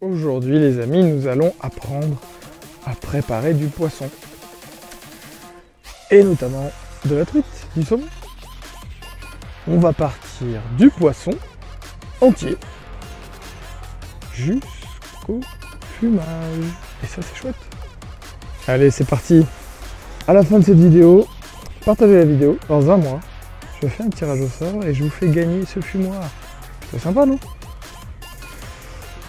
Aujourd'hui les amis, nous allons apprendre à préparer du poisson. Et notamment de la truite, du saumon. On va partir du poisson entier jusqu'au fumage. Et ça c'est chouette. Allez c'est parti. À la fin de cette vidéo, partagez la vidéo. Dans un mois, je fais un tirage au sort et je vous fais gagner ce fumoir. C'est sympa non?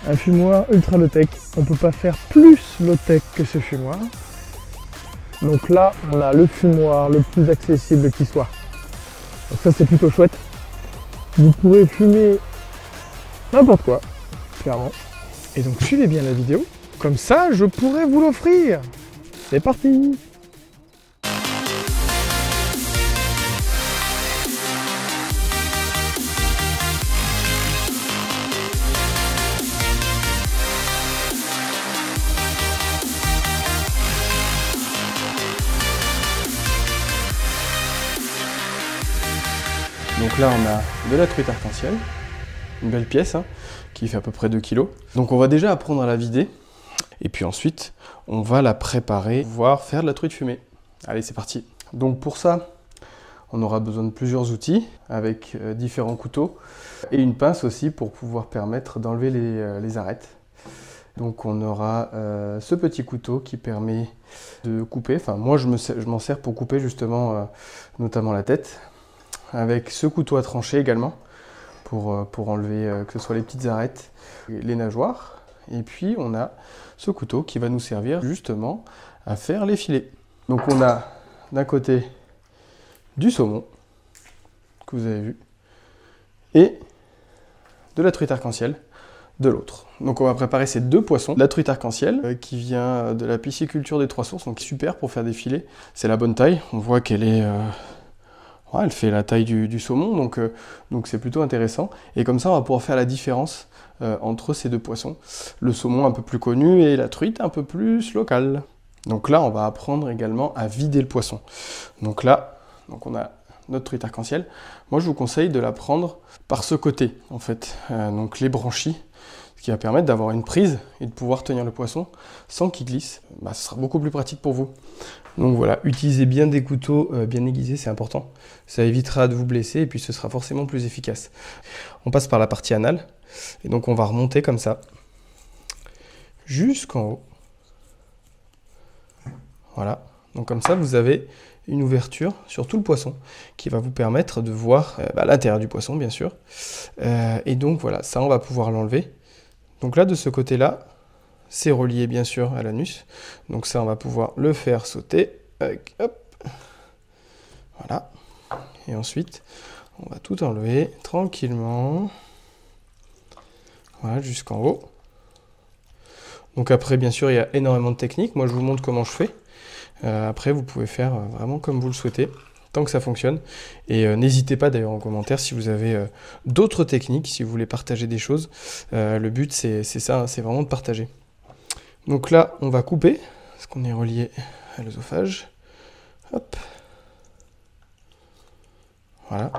Un fumoir ultra low-tech, on peut pas faire plus low-tech que ce fumoir. Donc là, on a le fumoir le plus accessible qui soit. Donc ça c'est plutôt chouette. Vous pourrez fumer n'importe quoi, clairement. Et donc suivez bien la vidéo, comme ça je pourrai vous l'offrir. C'est parti! Donc là on a de la truite arc-en-ciel, une belle pièce hein, qui fait à peu près 2 kg. Donc on va déjà apprendre à la vider et puis ensuite on va la préparer, voire faire de la truite fumée. Allez c'est parti. Donc pour ça on aura besoin de plusieurs outils avec différents couteaux et une pince aussi pour pouvoir permettre d'enlever les arêtes. Donc on aura ce petit couteau qui permet de couper, enfin moi je m'en sers pour couper justement notamment la tête. Avec ce couteau à trancher également, pour enlever que ce soit les petites arêtes, les nageoires. Et puis on a ce couteau qui va nous servir justement à faire les filets. Donc on a d'un côté du saumon, que vous avez vu, et de la truite arc-en-ciel de l'autre. Donc on va préparer ces deux poissons. La truite arc-en-ciel qui vient de la pisciculture des Trois Sources, donc super pour faire des filets. C'est la bonne taille, on voit qu'elle est... ouais, elle fait la taille du saumon, donc c'est plutôt intéressant. Et comme ça, on va pouvoir faire la différence entre ces deux poissons. Le saumon un peu plus connu et la truite un peu plus locale. Donc là, on va apprendre également à vider le poisson. Donc là, on a notre truite arc-en-ciel. Moi, je vous conseille de la prendre par ce côté, en fait. Donc les branchies, ce qui va permettre d'avoir une prise et de pouvoir tenir le poisson sans qu'il glisse. Bah, ce sera beaucoup plus pratique pour vous. Donc voilà, utilisez bien des couteaux bien aiguisés, c'est important. Ça évitera de vous blesser et puis ce sera forcément plus efficace. On passe par la partie anale et donc on va remonter comme ça jusqu'en haut. Voilà, donc comme ça vous avez une ouverture sur tout le poisson qui va vous permettre de voir l'intérieur du poisson bien sûr. Et donc voilà, ça on va pouvoir l'enlever. Donc là de ce côté-là, c'est relié bien sûr à l'anus. Donc ça, on va pouvoir le faire sauter. Avec, hop. Voilà. Et ensuite, on va tout enlever tranquillement. Voilà, jusqu'en haut. Donc après, bien sûr, il y a énormément de techniques. Moi, je vous montre comment je fais. Après, vous pouvez faire vraiment comme vous le souhaitez, tant que ça fonctionne. Et n'hésitez pas d'ailleurs en commentaire si vous avez d'autres techniques, si vous voulez partager des choses. Le but, c'est ça, c'est vraiment de partager. Donc là, on va couper, parce qu'on est relié à l'œsophage. Hop. Voilà.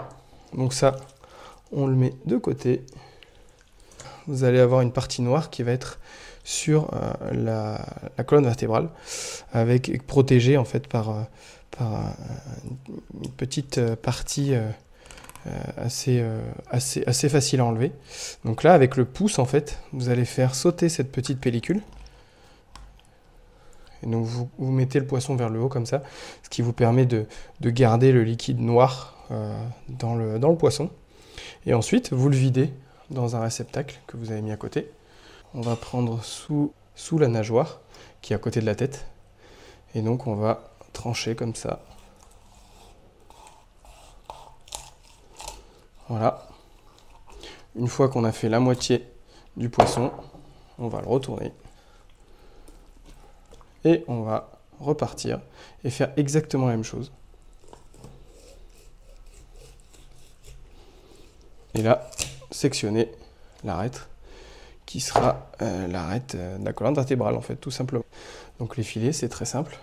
Donc ça, on le met de côté. Vous allez avoir une partie noire qui va être sur la colonne vertébrale, protégée en fait par une petite partie assez facile à enlever. Donc là, avec le pouce, en fait, vous allez faire sauter cette petite pellicule. Et donc vous mettez le poisson vers le haut comme ça, ce qui vous permet de garder le liquide noir dans le poisson. Et ensuite, vous le videz dans un réceptacle que vous avez mis à côté. On va prendre sous la nageoire qui est à côté de la tête. Et donc on va trancher comme ça. Voilà. Une fois qu'on a fait la moitié du poisson, on va le retourner. Et on va repartir et faire exactement la même chose. Et là, sectionner l'arête qui sera l'arête de la colonne vertébrale en fait, tout simplement. Donc les filets, c'est très simple.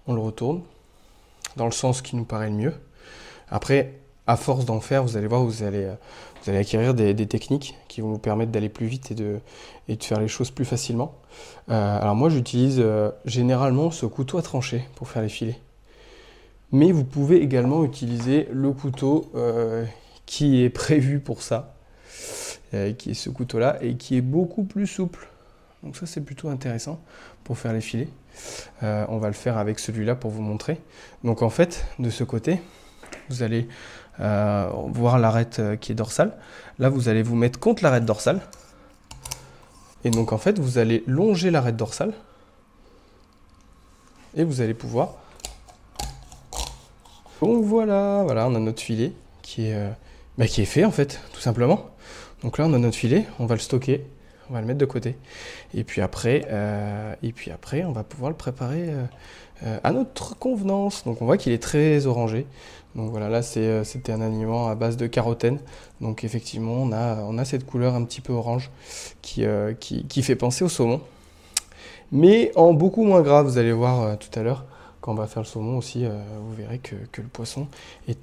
On le retourne dans le sens qui nous paraît le mieux. Après, à force d'en faire, vous allez voir, vous allez acquérir des techniques qui vont vous permettre d'aller plus vite et de faire les choses plus facilement. Alors moi, j'utilise généralement ce couteau à trancher pour faire les filets. Mais vous pouvez également utiliser le couteau qui est prévu pour ça, qui est ce couteau-là, et qui est beaucoup plus souple. Donc ça, c'est plutôt intéressant pour faire les filets. On va le faire avec celui-là pour vous montrer. Donc en fait, de ce côté, vous allez voir l'arête qui est dorsale. Là, vous allez vous mettre contre l'arête dorsale. Et donc en fait, vous allez longer l'arête dorsale. Et vous allez pouvoir... Donc voilà, on a notre filet qui est fait en fait, tout simplement. Donc là, on a notre filet, on va le stocker. On va le mettre de côté. Et puis après, on va pouvoir le préparer à notre convenance. Donc on voit qu'il est très orangé. Donc voilà, là c'était un aliment à base de carotène. Donc effectivement, on a cette couleur un petit peu orange qui fait penser au saumon. Mais en beaucoup moins gras, vous allez voir tout à l'heure, quand on va faire le saumon aussi, vous verrez que le poisson est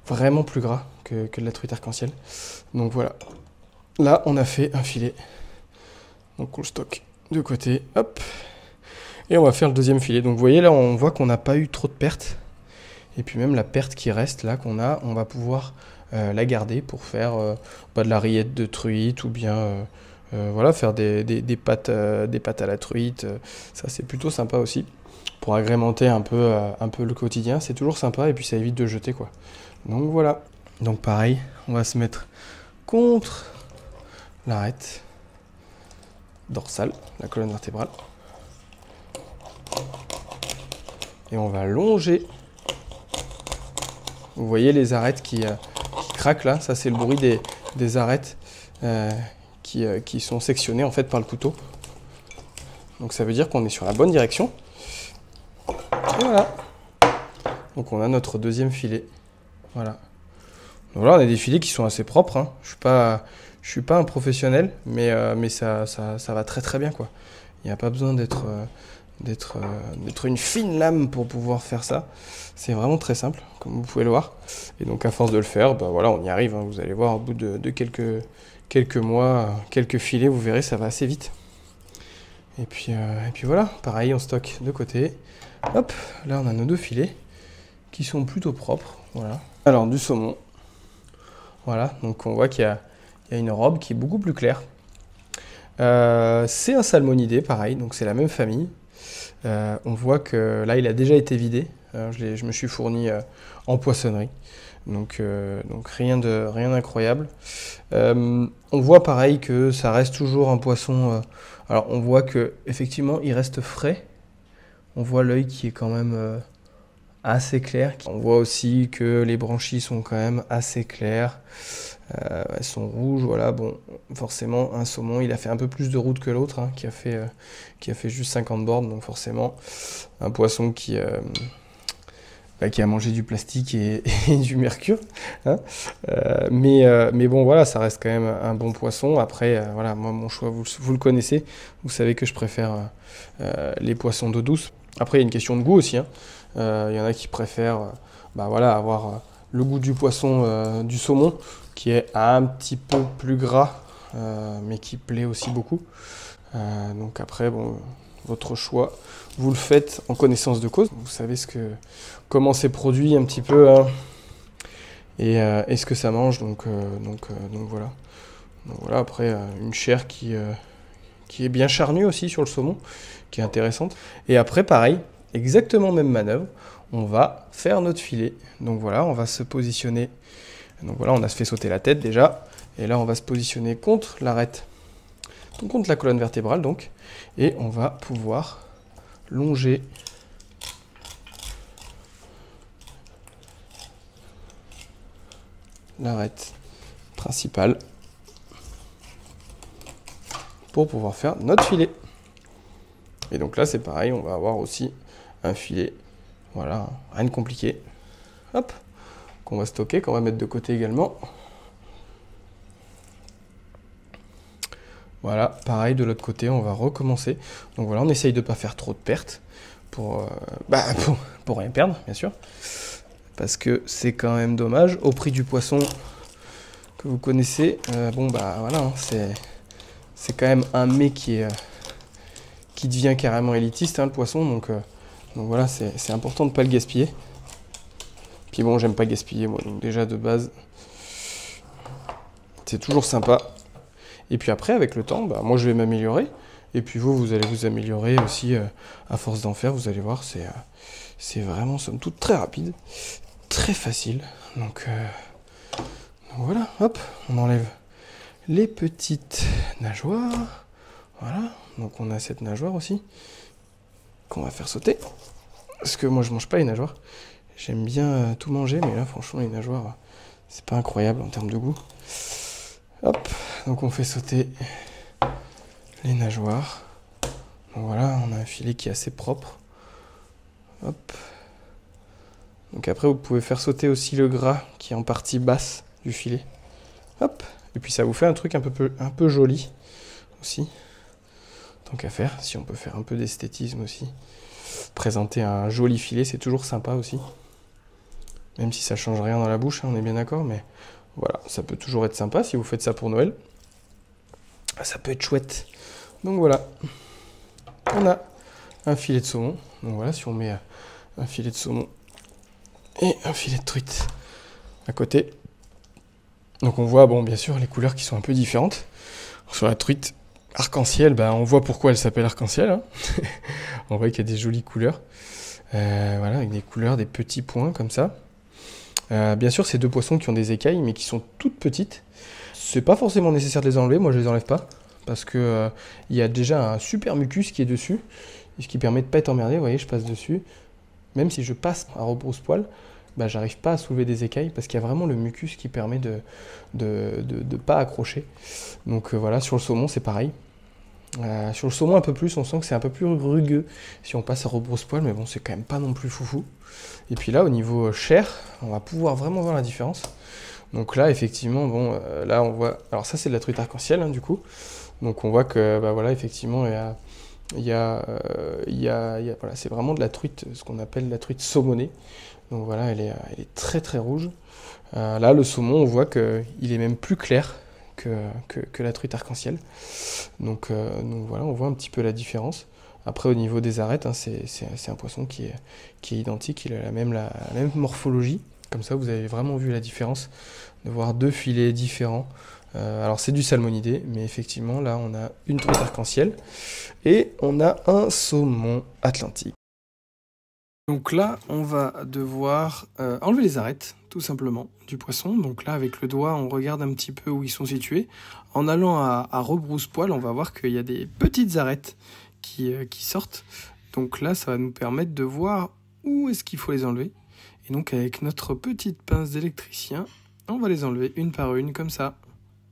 vraiment plus gras que de la truite arc-en-ciel. Donc voilà, là on a fait un filet. Donc on le stocke de côté, hop, et on va faire le deuxième filet. Donc vous voyez là, on voit qu'on n'a pas eu trop de pertes. Et puis même la perte qui reste là qu'on a, on va pouvoir la garder pour faire de la rillette de truite ou bien voilà, faire des pâtes à la truite. Ça c'est plutôt sympa aussi pour agrémenter un peu le quotidien. C'est toujours sympa et puis ça évite de jeter quoi. Donc voilà. Donc pareil, on va se mettre contre l'arête dorsale, la colonne vertébrale. Et on va longer. Vous voyez les arêtes qui craquent là, ça c'est le bruit des arêtes qui sont sectionnées en fait par le couteau. Donc ça veut dire qu'on est sur la bonne direction. Et voilà. Donc on a notre deuxième filet. Voilà. Donc là on a des filets qui sont assez propres, hein. Je suis pas un professionnel, mais ça va très très bien quoi. Il n'y a pas besoin d'être une fine lame pour pouvoir faire ça. C'est vraiment très simple, comme vous pouvez le voir. Et donc à force de le faire, bah voilà, on y arrive. Hein. Vous allez voir au bout de quelques mois, quelques filets, vous verrez, ça va assez vite. Et puis voilà, pareil, on stocke de côté. Hop, là on a nos deux filets qui sont plutôt propres. Voilà. Alors du saumon. Voilà, donc on voit qu'il y a une robe qui est beaucoup plus claire. C'est un salmonidé, pareil, donc c'est la même famille. On voit que là, il a déjà été vidé. Je me suis fourni en poissonnerie, donc rien d'incroyable. On voit pareil que ça reste toujours un poisson. Alors on voit que effectivement, il reste frais. On voit l'œil qui est quand même assez clair. On voit aussi que les branchies sont quand même assez claires. Elles sont rouges, voilà. Bon, forcément, un saumon, il a fait un peu plus de route que l'autre, hein, qui a fait juste 50 bornes. Donc forcément, un poisson qui a mangé du plastique et du mercure. Hein. Mais bon, voilà, ça reste quand même un bon poisson. Après, voilà, moi, mon choix, vous le connaissez. Vous savez que je préfère les poissons d'eau douce. Après, il y a une question de goût aussi. Hein. Il y en a qui préfèrent voilà, avoir le goût du poisson, du saumon, qui est un petit peu plus gras, mais qui plaît aussi beaucoup. Donc après, bon, votre choix, vous le faites en connaissance de cause. Vous savez comment c'est produit un petit peu, hein, et ce que ça mange. Donc voilà. Donc voilà, après, une chair qui est bien charnue aussi sur le saumon, qui est intéressante. Et après, pareil, exactement même manœuvre, on va faire notre filet. Donc voilà, on va se positionner. Donc voilà, on a fait sauter la tête déjà. Et là, on va se positionner contre l'arête, contre la colonne vertébrale donc. Et on va pouvoir longer l'arête principale pour pouvoir faire notre filet. Et donc là, c'est pareil, on va avoir aussi un filet. Voilà, rien de compliqué. Hop, qu'on va stocker, qu'on va mettre de côté également. Voilà, pareil, de l'autre côté, on va recommencer. Donc voilà, on essaye de ne pas faire trop de pertes pour rien perdre, bien sûr. parce que c'est quand même dommage. Au prix du poisson que vous connaissez, bon bah voilà, hein, c'est quand même un mets qui devient carrément élitiste, hein, le poisson, donc voilà, c'est important de ne pas le gaspiller. Puis bon, j'aime pas gaspiller moi, donc déjà de base, c'est toujours sympa. Et puis après, avec le temps, bah, moi je vais m'améliorer. Et puis vous allez vous améliorer aussi à force d'en faire. Vous allez voir, c'est vraiment, somme toute, très rapide, très facile. Donc voilà, hop, on enlève les petites nageoires. Voilà, donc on a cette nageoire aussi qu'on va faire sauter. Parce que moi je mange pas les nageoires. J'aime bien tout manger, mais là franchement les nageoires, c'est pas incroyable en termes de goût. Hop, donc on fait sauter les nageoires. Donc voilà, on a un filet qui est assez propre. Hop. Donc après vous pouvez faire sauter aussi le gras qui est en partie basse du filet. Hop. Et puis ça vous fait un truc un peu joli aussi. Tant qu'à faire, si on peut faire un peu d'esthétisme aussi. Présenter un joli filet, c'est toujours sympa aussi. Même si ça change rien dans la bouche, hein, on est bien d'accord, mais voilà, ça peut toujours être sympa si vous faites ça pour Noël. Ça peut être chouette. Donc voilà, on a un filet de saumon. Donc voilà, si on met un filet de saumon et un filet de truite à côté. Donc on voit, bon, bien sûr, les couleurs qui sont un peu différentes. Sur la truite arc-en-ciel, bah, on voit pourquoi elle s'appelle arc-en-ciel. Hein. On voit qu'il y a des jolies couleurs. Voilà, avec des couleurs, des petits points comme ça. Bien sûr, c'est deux poissons qui ont des écailles, mais qui sont toutes petites. C'est pas forcément nécessaire de les enlever, moi je les enlève pas. Parce que il y a déjà un super mucus qui est dessus, ce qui permet de pas être emmerdé. Vous voyez, je passe dessus. Même si je passe à rebrousse-poil, bah, j'arrive pas à soulever des écailles parce qu'il y a vraiment le mucus qui permet de pas accrocher. Donc voilà, sur le saumon c'est pareil. Sur le saumon un peu plus, on sent que c'est un peu plus rugueux si on passe à rebrousse-poil, mais bon, c'est quand même pas non plus foufou. Et puis là, au niveau chair, on va pouvoir vraiment voir la différence. Donc là, effectivement, bon, là on voit. Alors ça, c'est de la truite arc-en-ciel, hein, du coup. Donc on voit que, bah voilà, effectivement, voilà, c'est vraiment de la truite, ce qu'on appelle la truite saumonée. Donc voilà, elle est très très rouge. Là, le saumon, on voit qu'il est même plus clair que la truite arc-en-ciel. Donc voilà, on voit un petit peu la différence. Après, au niveau des arêtes, hein, c'est un poisson qui est identique, il a la même morphologie. Comme ça, vous avez vraiment vu la différence de voir deux filets différents. Alors, c'est du salmonidé, mais effectivement, là, on a une truite arc-en-ciel et on a un saumon atlantique. Donc là, on va devoir enlever les arêtes, tout simplement, du poisson. Donc là, avec le doigt, on regarde un petit peu où ils sont situés. En allant à rebrousse-poil, on va voir qu'il y a des petites arêtes qui sortent. Donc là, ça va nous permettre de voir où est-ce qu'il faut les enlever. Et donc, avec notre petite pince d'électricien, on va les enlever une par une, comme ça.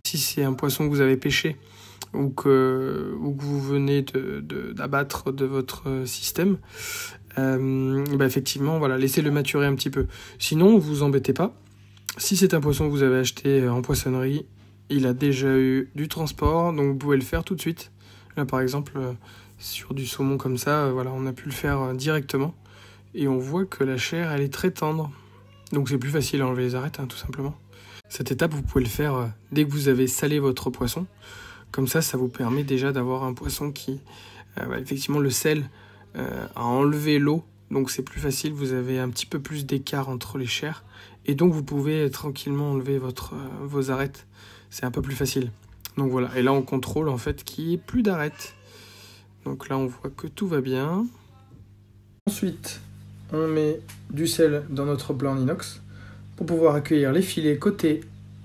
Si c'est un poisson que vous avez pêché ou que vous venez d'abattre de votre système, bah effectivement, voilà, laissez-le maturer un petit peu. Sinon, vous embêtez pas. Si c'est un poisson que vous avez acheté en poissonnerie, il a déjà eu du transport, donc vous pouvez le faire tout de suite. Là, par exemple, sur du saumon comme ça, voilà, on a pu le faire directement. Et on voit que la chair, elle est très tendre. Donc c'est plus facile à enlever les arêtes, hein, tout simplement. Cette étape, vous pouvez le faire dès que vous avez salé votre poisson. Comme ça, ça vous permet déjà d'avoir un poisson qui, effectivement, le sel a enlevé l'eau. Donc c'est plus facile, vous avez un petit peu plus d'écart entre les chairs. Et donc vous pouvez tranquillement enlever vos arêtes. C'est un peu plus facile. Donc voilà, et là on contrôle en fait qu'il n'y ait plus d'arêtes. Donc là on voit que tout va bien. Ensuite, on met du sel dans notre plat en inox pour pouvoir accueillir les filets côté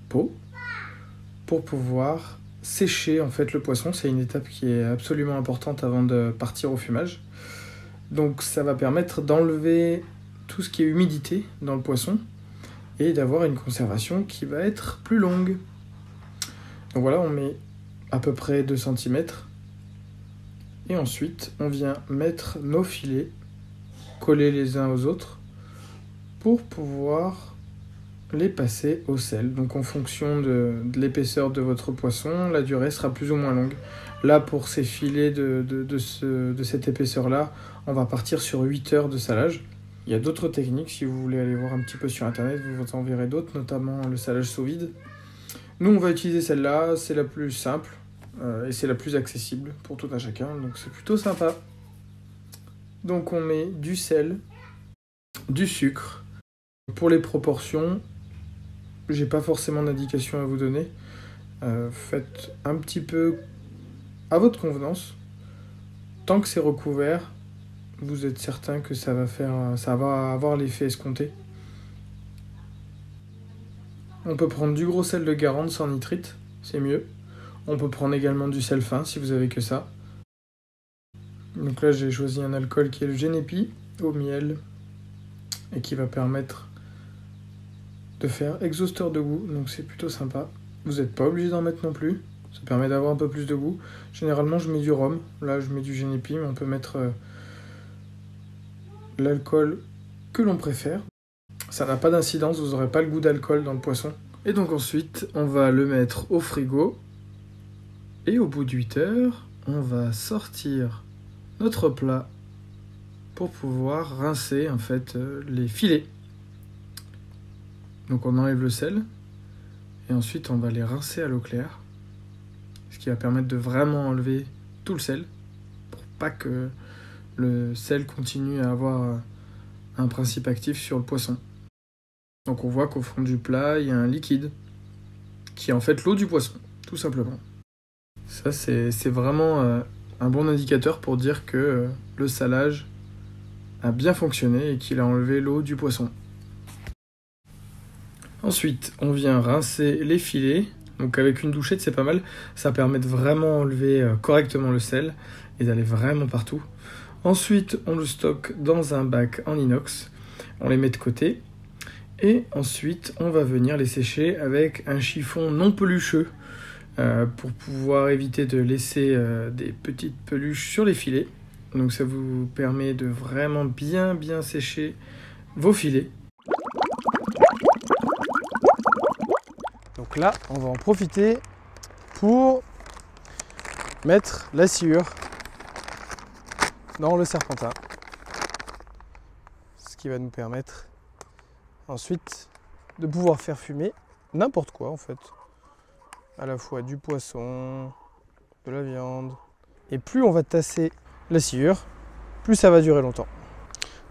peau, pour pouvoir sécher en fait le poisson. C'est une étape qui est absolument importante avant de partir au fumage. Donc ça va permettre d'enlever tout ce qui est humidité dans le poisson et d'avoir une conservation qui va être plus longue. Donc voilà, on met à peu près 2 cm. Et ensuite, on vient mettre nos filets collés les uns aux autres pour pouvoir les passer au sel. Donc en fonction de l'épaisseur de votre poisson, la durée sera plus ou moins longue. Là, pour ces filets de cette épaisseur-là, on va partir sur 8 heures de salage. Il y a d'autres techniques, si vous voulez aller voir un petit peu sur internet, vous en verrez d'autres, notamment le salage sous vide. Nous, on va utiliser celle-là, c'est la plus simple et c'est la plus accessible pour tout un chacun, donc c'est plutôt sympa. Donc on met du sel, du sucre. Pour les proportions, j'ai pas forcément d'indication à vous donner. Faites un petit peu à votre convenance. Tant que c'est recouvert, vous êtes certain que ça va avoir l'effet escompté. On peut prendre du gros sel de Guérande sans nitrite, c'est mieux. On peut prendre également du sel fin si vous avez que ça. Donc là j'ai choisi un alcool qui est le Genepi au miel et qui va permettre de faire exhausteur de goût, donc c'est plutôt sympa. Vous n'êtes pas obligé d'en mettre non plus, ça permet d'avoir un peu plus de goût. Généralement je mets du rhum, là je mets du Genepi, mais on peut mettre l'alcool que l'on préfère. Ça n'a pas d'incidence, vous n'aurez pas le goût d'alcool dans le poisson. Et donc ensuite on va le mettre au frigo et au bout de 8 heures on va sortir notre plat pour pouvoir rincer en fait les filets. Donc on enlève le sel et ensuite on va les rincer à l'eau claire, ce qui va permettre de vraiment enlever tout le sel pour pas que le sel continue à avoir un principe actif sur le poisson. Donc on voit qu'au fond du plat il y a un liquide qui est en fait l'eau du poisson, tout simplement. Ça c'est vraiment un bon indicateur pour dire que le salage a bien fonctionné et qu'il a enlevé l'eau du poisson. Ensuite, on vient rincer les filets. Donc avec une douchette, c'est pas mal. Ça permet de vraiment enlever correctement le sel et d'aller vraiment partout. Ensuite, on le stocke dans un bac en inox. On les met de côté. Et ensuite, on va venir les sécher avec un chiffon non pelucheux pour pouvoir éviter de laisser des petites peluches sur les filets. Donc ça vous permet de vraiment bien sécher vos filets. Donc là, on va en profiter pour mettre la sciure dans le serpentin. Ce qui va nous permettre ensuite de pouvoir faire fumer n'importe quoi en fait. À la fois du poisson, de la viande. Et plus on va tasser la sciure, plus ça va durer longtemps.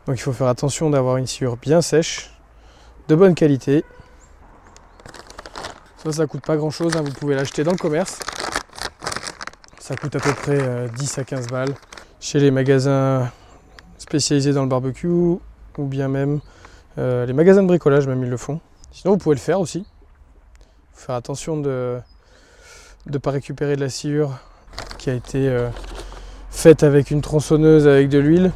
Donc il faut faire attention d'avoir une sciure bien sèche, de bonne qualité. Ça coûte pas grand chose, hein. Vous pouvez l'acheter dans le commerce. Ça coûte à peu près 10 à 15 balles chez les magasins spécialisés dans le barbecue ou bien même les magasins de bricolage, même ils le font. Sinon vous pouvez le faire aussi. Faut faire attention de ne pas récupérer de la sciure qui a été faite avec une tronçonneuse avec de l'huile,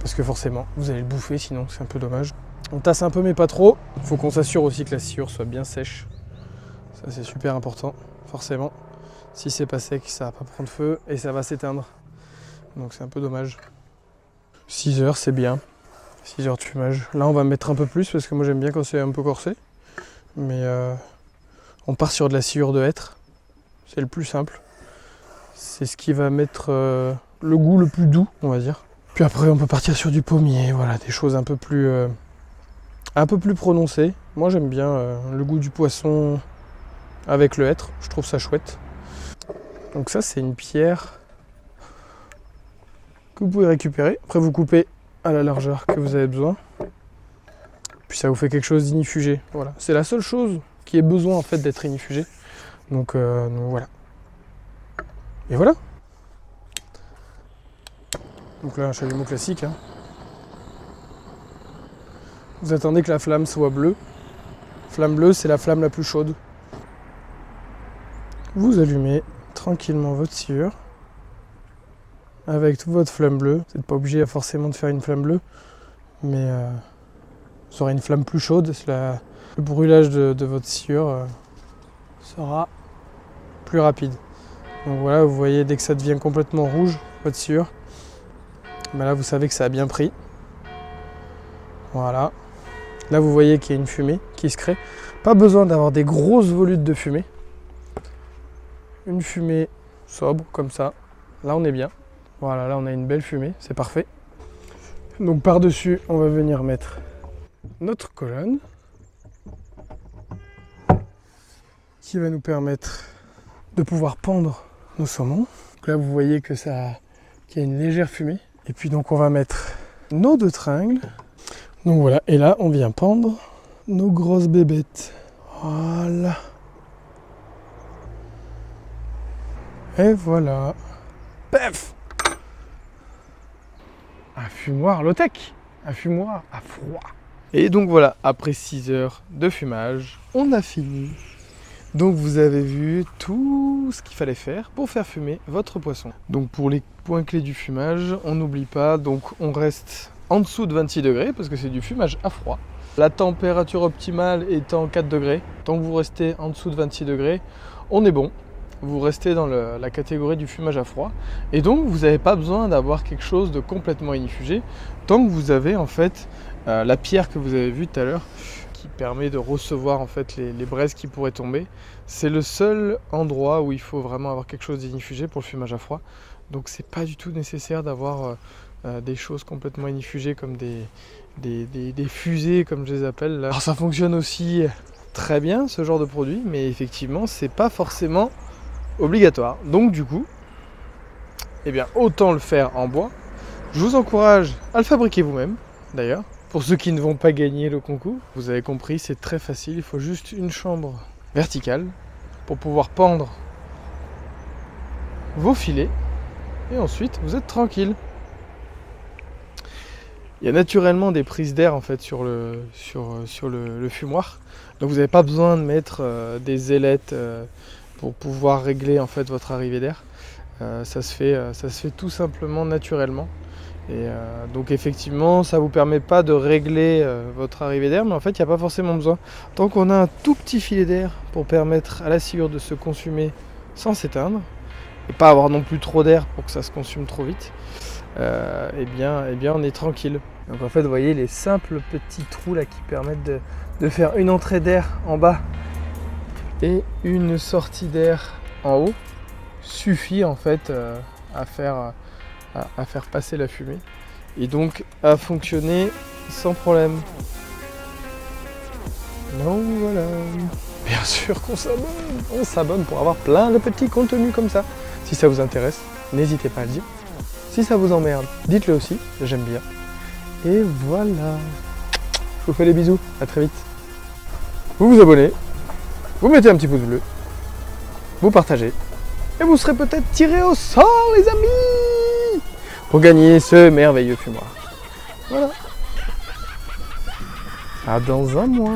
parce que forcément vous allez le bouffer, sinon c'est un peu dommage. On tasse un peu mais pas trop. Il faut qu'on s'assure aussi que la sciure soit bien sèche. Ça c'est super important, forcément. Si c'est pas sec, ça va pas prendre feu et ça va s'éteindre. Donc c'est un peu dommage. 6 heures c'est bien. 6 heures de fumage. Là on va mettre un peu plus parce que moi j'aime bien quand c'est un peu corsé. Mais on part sur de la sciure de hêtre. C'est le plus simple. C'est ce qui va mettre le goût le plus doux, on va dire. Puis après on peut partir sur du pommier, voilà, des choses un peu plus prononcées. Moi j'aime bien le goût du poisson avec le hêtre, je trouve ça chouette. Donc ça c'est une pierre que vous pouvez récupérer. Après vous coupez à la largeur que vous avez besoin. Puis ça vous fait quelque chose d'inifugé. Voilà, c'est la seule chose qui ait besoin en fait d'être inifugée. Donc voilà. Et voilà. Donc là un chalumeau classique. Hein. Vous attendez que la flamme soit bleue. Flamme bleue, c'est la flamme la plus chaude. Vous allumez tranquillement votre sciure avec toute votre flamme bleue. Vous n'êtes pas obligé forcément de faire une flamme bleue, mais vous aurez une flamme plus chaude. Le brûlage de votre sciure sera plus rapide. Donc voilà, vous voyez, dès que ça devient complètement rouge, votre sciure, ben là vous savez que ça a bien pris. Voilà. Là vous voyez qu'il y a une fumée qui se crée. Pas besoin d'avoir des grosses volutes de fumée. Une fumée sobre comme ça. Là on est bien. Voilà, là on a une belle fumée, c'est parfait. Donc par-dessus, on va venir mettre notre colonne qui va nous permettre de pouvoir pendre nos saumons. Donc là, vous voyez que qu'il y a une légère fumée. Et puis donc, on va mettre nos 2 tringles. Donc voilà, et là, on vient pendre nos grosses bébêtes. Voilà. Et voilà. Pef! Un fumoir low-tech. Un fumoir à froid. Et donc voilà, après 6 heures de fumage, on a fini. Donc vous avez vu tout ce qu'il fallait faire pour faire fumer votre poisson. Donc pour les points clés du fumage, on n'oublie pas, donc on reste en dessous de 26 degrés parce que c'est du fumage à froid. La température optimale étant 4 degrés. Tant que vous restez en dessous de 26 degrés, on est bon. Vous restez dans la catégorie du fumage à froid. Et donc vous n'avez pas besoin d'avoir quelque chose de complètement inifugé tant que vous avez en fait la pierre que vous avez vue tout à l'heure qui permet de recevoir en fait les braises qui pourraient tomber. C'est le seul endroit où il faut vraiment avoir quelque chose d'inifugé pour le fumage à froid. Donc c'est pas du tout nécessaire d'avoir des choses complètement inifugées comme des fusées comme je les appelle là. Alors ça fonctionne aussi très bien ce genre de produit, mais effectivement c'est pas forcément obligatoire. Donc du coup, eh bien autant le faire en bois. Je vous encourage à le fabriquer vous-même d'ailleurs. Pour ceux qui ne vont pas gagner le concours, vous avez compris, c'est très facile. Il faut juste une chambre verticale pour pouvoir pendre vos filets. Et ensuite, vous êtes tranquille. Il y a naturellement des prises d'air en fait sur le fumoir. Donc vous n'avez pas besoin de mettre des ailettes pour pouvoir régler en fait votre arrivée d'air. Ça se fait tout simplement naturellement. Et donc effectivement ça vous permet pas de régler votre arrivée d'air, mais en fait il n'y a pas forcément besoin. Tant qu'on a un tout petit filet d'air pour permettre à la sciure de se consumer sans s'éteindre, et pas avoir non plus trop d'air pour que ça se consume trop vite, eh bien on est tranquille. Donc en fait vous voyez les simples petits trous là qui permettent de faire une entrée d'air en bas et une sortie d'air en haut suffit en fait à faire passer la fumée et donc à fonctionner sans problème. Donc voilà. Bien sûr qu'on s'abonne. On s'abonne pour avoir plein de petits contenus comme ça. Si ça vous intéresse, n'hésitez pas à le dire. Si ça vous emmerde, dites-le aussi, j'aime bien. Et voilà. Je vous fais des bisous, à très vite. Vous vous abonnez, vous mettez un petit pouce bleu, vous partagez, et vous serez peut-être tiré au sort les amis pour gagner ce merveilleux fumoir. Voilà. À dans un mois.